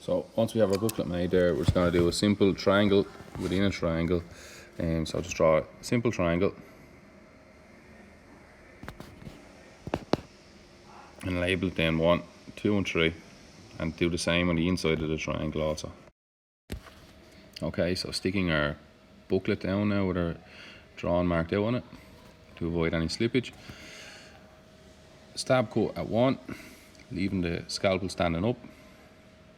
So once we have our booklet made there, we're just going to do a simple triangle within a triangle. So just draw a simple triangle and label it then 1, 2 and 3, and do the same on the inside of the triangle also. Okay, so sticking our booklet down now with our drawing marked out on it to avoid any slippage. Stab cut at 1, leaving the scalpel standing up.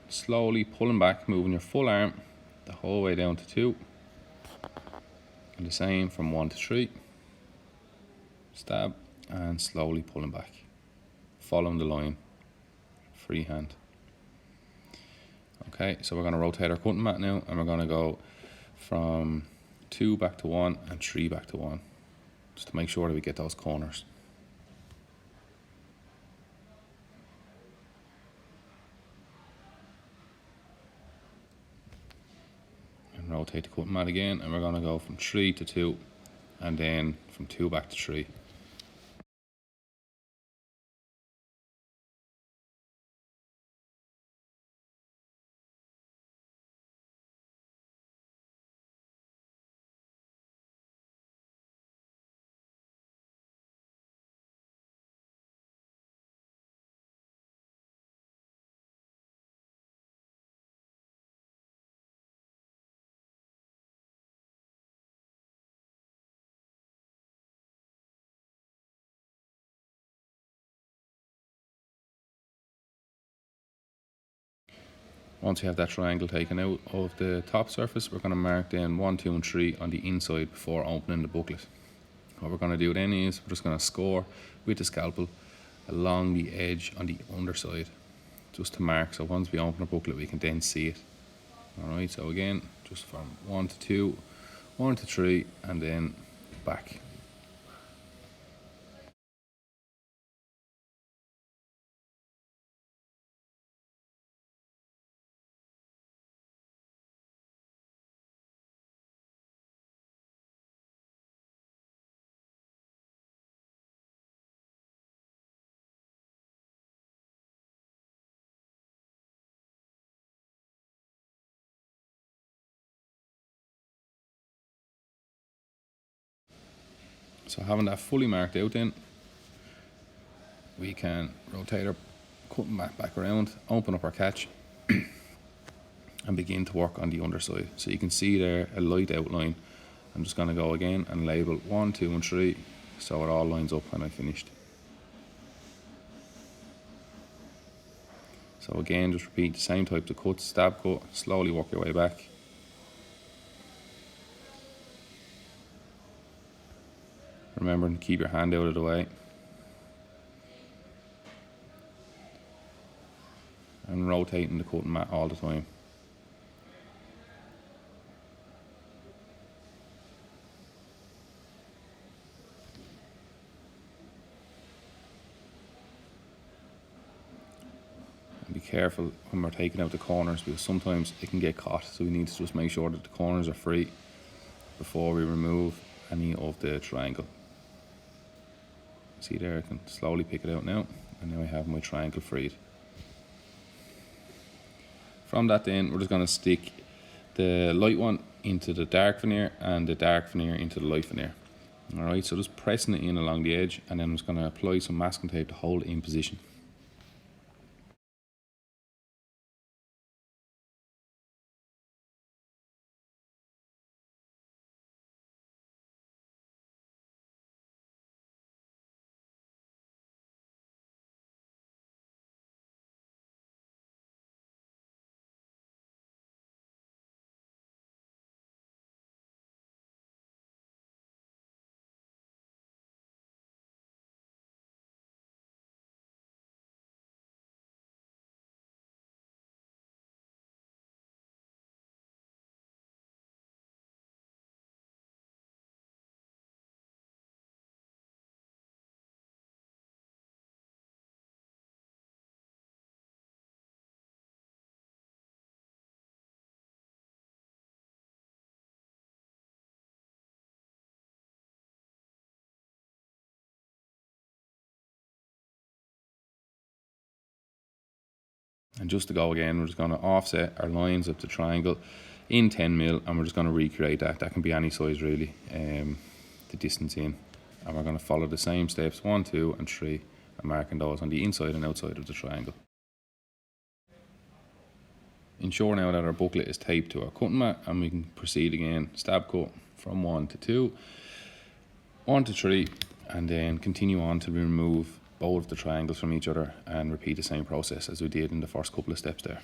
Slowly pulling back, moving your full arm the whole way down to 2. And the same from 1 to 3. Stab and slowly pulling back, following the line, freehand. Okay, so we're going to rotate our cutting mat now, and we're going to go from 2 back to 1 and 3 back to 1, just to make sure that we get those corners. And rotate the cutting mat again, and we're going to go from 3 to 2, and then from 2 back to 3. Once we have that triangle taken out of the top surface, we're going to mark then 1, 2 and 3 on the inside before opening the booklet. What we're going to do then is we're just going to score with the scalpel along the edge on the underside, just to mark, so once we open the booklet we can then see it. Alright, so again, just from 1 to 2, 1 to 3, and then back. So having that fully marked out then, we can rotate our cutting mat back around, open up our catch and begin to work on the underside. So you can see there a light outline. I'm just going to go again and label 1, 2 and 3 so it all lines up when I finished. So again, just repeat the same types of cuts, stab cut, slowly work your way back. Remember to keep your hand out of the way. And rotating the cutting mat all the time. And be careful when we're taking out the corners, because sometimes it can get caught, so we need to just make sure that the corners are free before we remove any of the triangle. See there, I can slowly pick it out now, and now I have my triangle freed. From that then, we're just going to stick the light one into the dark veneer and the dark veneer into the light veneer. Alright, so just pressing it in along the edge, and then I'm just going to apply some masking tape to hold it in position. And just to go again, we're just going to offset our lines of the triangle in 10mm, and we're just going to recreate that. That can be any size really, the distance in. And we're going to follow the same steps, 1, 2 and 3, and marking those on the inside and outside of the triangle. Ensure now that our booklet is taped to our cutting mat, and we can proceed again, stab cut from 1 to 2, 1 to 3, and then continue on to remove both the triangles from each other and repeat the same process as we did in the first couple of steps there.